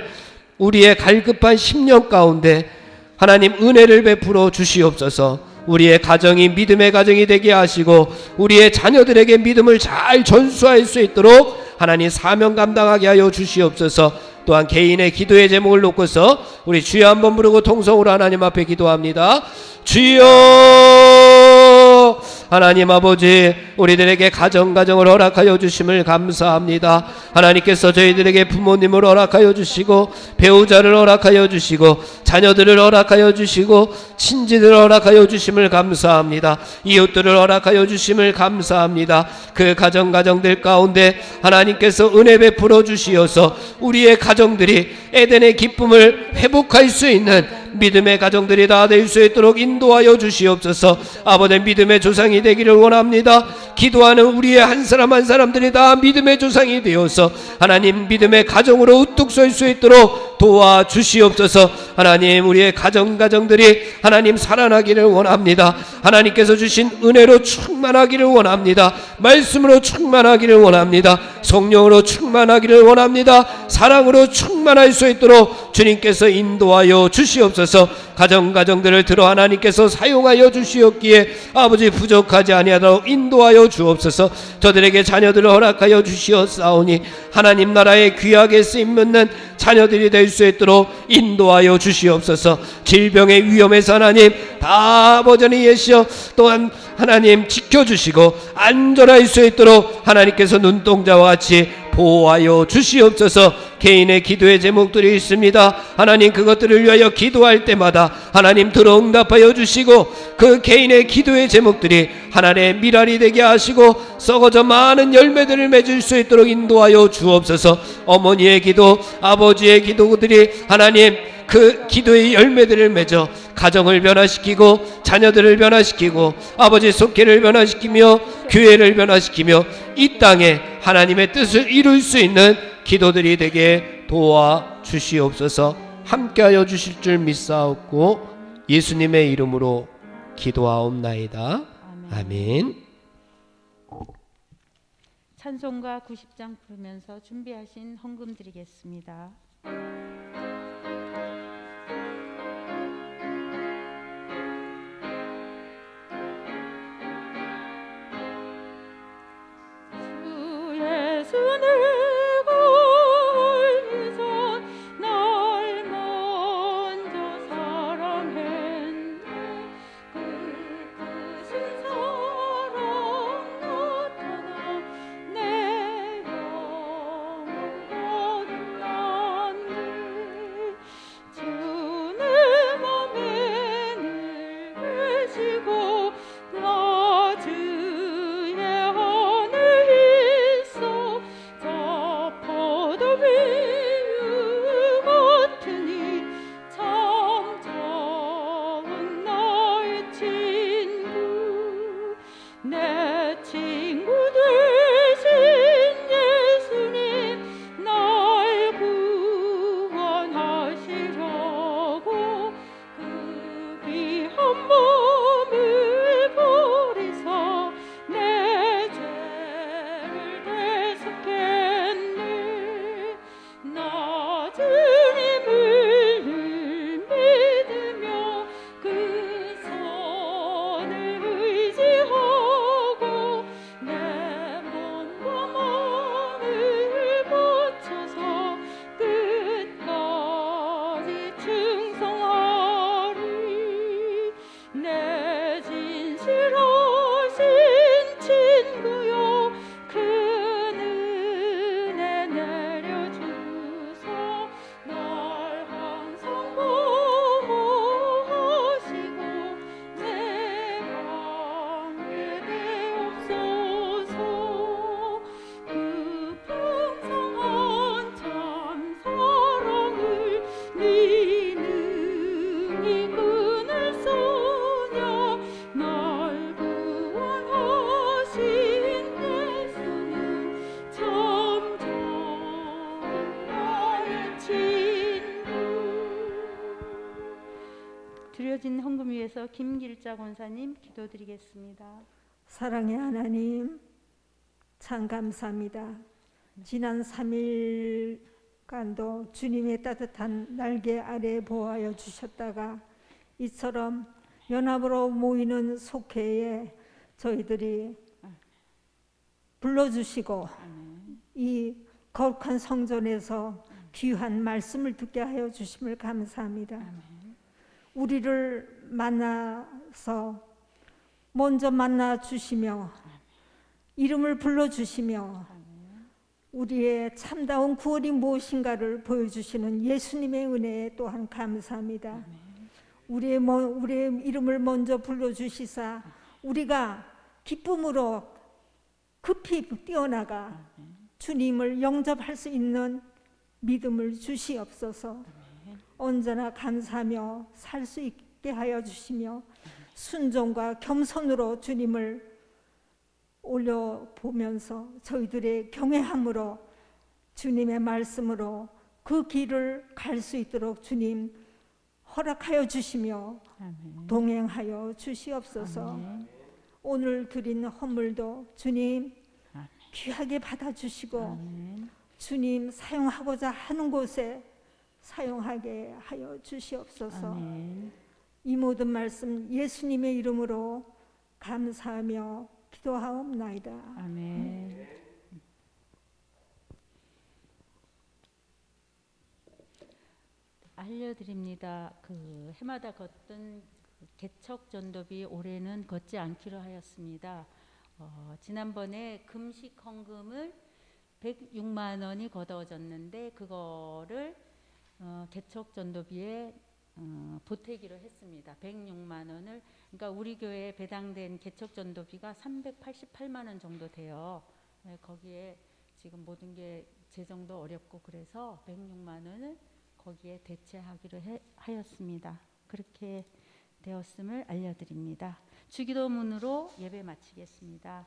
Speaker 1: 우리의 갈급한 심령 가운데 하나님 은혜를 베풀어 주시옵소서. 우리의 가정이 믿음의 가정이 되게 하시고 우리의 자녀들에게 믿음을 잘 전수할 수 있도록 하나님 사명 감당하게 하여 주시옵소서. 또한 개인의 기도의 제목을 놓고서 우리 주여 한번 부르고 통성으로 하나님 앞에 기도합니다. 주여 하나님 아버지, 우리들에게 가정을 허락하여 주심을 감사합니다. 하나님께서 저희들에게 부모님을 허락하여 주시고 배우자를 허락하여 주시고 자녀들을 허락하여 주시고 친지들을 허락하여 주심을 감사합니다. 이웃들을 허락하여 주심을 감사합니다. 그 가정들 가운데 하나님께서 은혜 베풀어 주시어서 우리의 가정들이 에덴의 기쁨을 회복할 수 있는 믿음의 가정들이 다 될 수 있도록 인도하여 주시옵소서. 아버지, 믿음의 조상이 되기를 원합니다. 기도하는 우리의 한 사람 한 사람들이 다 믿음의 조상이 되어서 하나님 믿음의 가정으로 우뚝 설 수 있도록 도와주시옵소서. 하나님, 우리의 가정들이 하나님 살아나기를 원합니다. 하나님께서 주신 은혜로 충만하기를 원합니다. 말씀으로 충만하기를 원합니다. 성령으로 충만하기를 원합니다. 사랑으로 충만할 수 있도록 주님께서 인도하여 주시옵소서. 가정들을 들어 하나님께서 사용하여 주시옵기에 아버지 부족하지 아니하도록 인도하여 주옵소서. 저들에게 자녀들을 허락하여 주시옵사오니 하나님 나라에 귀하게 쓰임받는 자녀들이 될 수 있도록 인도하여 주시옵소서. 질병의 위험에서 하나님 다 버전히 예시어 또한 하나님 지켜주시고 안전할 수 있도록 하나님께서 눈동자와 같이 보호하여 주시옵소서. 개인의 기도의 제목들이 있습니다. 하나님, 그것들을 위하여 기도할 때마다 하나님 들어 응답하여 주시고 그 개인의 기도의 제목들이 하나님의 미랄이 되게 하시고 썩어져 많은 열매들을 맺을 수 있도록 인도하여 주옵소서. 어머니의 기도, 아버지의 기도들이 하나님 그 기도의 열매들을 맺어 가정을 변화시키고 자녀들을 변화시키고 아버지 속회를 변화시키며 교회를 변화시키며 이 땅에 하나님의 뜻을 이룰 수 있는 기도들이 되게 도와주시옵소서. 함께하여 주실 줄 믿사옵고 예수님의 이름으로 기도하옵나이다. 아멘.
Speaker 2: 찬송가 90장 부르면서 준비하신 헌금 드리겠습니다. 주 예수 내가 알기 전 날 먼저 사랑했네. 그 크신 사랑 나타나 내 영혼 건넌네. 주 내 맘에 늘 계시고 나 주의 안에 있어. 저 포도 비유 같으니 참 좋은 나의 친구. 내 친구 되신 예수님 날 구원하시려고 그 귀한 몸을 버리사 내 죄를 대속했네. 나 주님을 늘 믿으며 그 손을 의지하고 내 몸과 마음을 바쳐서 끝까지 충성하리. 내 진실하신 친구여 그 은혜 내려주사 날 항상 보호하시고 내 방에 되옵소서. 그 풍성한 참 사랑을 네 능히 끊을 소냐. 날 구원하신 예수는 참 좋은 나의 친구. 드려진 헌금 위해서 김길자 권사님 기도드리겠습니다.
Speaker 4: 사랑의 하나님, 참 감사합니다. 지난 3일간도 주님의 따뜻한 날개 아래 보호하여 주셨다가 이처럼 연합으로 모이는 속회에 저희들이 불러주시고 이 거룩한 성전에서 귀한 말씀을 듣게 하여 주심을 감사합니다. 우리를 만나서 먼저 만나 주시며 이름을 불러주시며 우리의 참다운 구원이 무엇인가를 보여주시는 예수님의 은혜에 또한 감사합니다. 우리의 이름을 먼저 불러주시사 우리가 기쁨으로 급히 뛰어나가 주님을 영접할 수 있는 믿음을 주시옵소서. 언제나 감사하며 살 수 있게 하여 주시며 순종과 겸손으로 주님을 올려보면서 저희들의 경외함으로 주님의 말씀으로 그 길을 갈 수 있도록 주님 허락하여 주시며 동행하여 주시옵소서. 오늘 드린 헌물도 주님 귀하게 받아주시고 주님 사용하고자 하는 곳에 사용하게 하여 주시옵소서. 이 모든 말씀 예수님의 이름으로 감사하며 기도하옵나이다.
Speaker 2: 아멘. 알려드립니다. 그 해마다 걷던 개척 전도비 올해는 걷지 않기로 하였습니다. 지난번에 금식 헌금을 106만 원이 걷어졌는데 그거를 개척 전도비에 보태기로 했습니다. 106만 원을. 그러니까 우리 교회에 배당된 개척 전도비가 388만 원 정도 돼요. 거기에 지금 모든 게 재정도 어렵고 그래서 106만 원을 거기에 대체하기로 하였습니다. 그렇게 되었음을 알려드립니다. 주기도문으로 예배 마치겠습니다.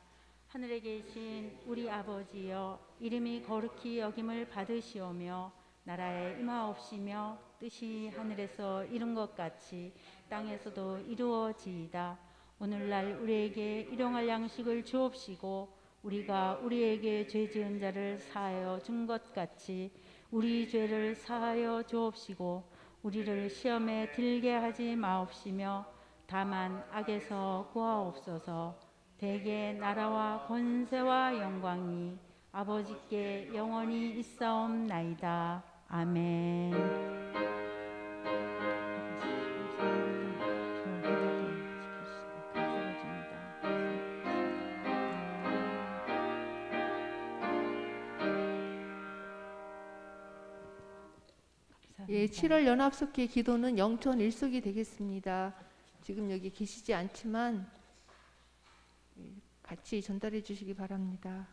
Speaker 2: 하늘에 계신 우리 아버지여, 이름이 거룩히 여김을 받으시오며 나라에 임하옵시며 뜻이 하늘에서 이룬 것 같이 땅에서도 이루어지이다. 오늘날 우리에게 일용할 양식을 주옵시고 우리가 우리에게 죄 지은 자를 사하여 준 것 같이 우리 죄를 사하여 주옵시고 우리를 시험에 들게 하지 마옵시며 다만 악에서 구하옵소서. 대개 나라와 권세와 영광이 아버지께 영원히 있사옵나이다. 아멘.
Speaker 3: 예, 7월 연합석회 기도는 영천 일석이 되겠습니다. 지금 여기 계시지 않지만 같이 전달해 주시기 바랍니다.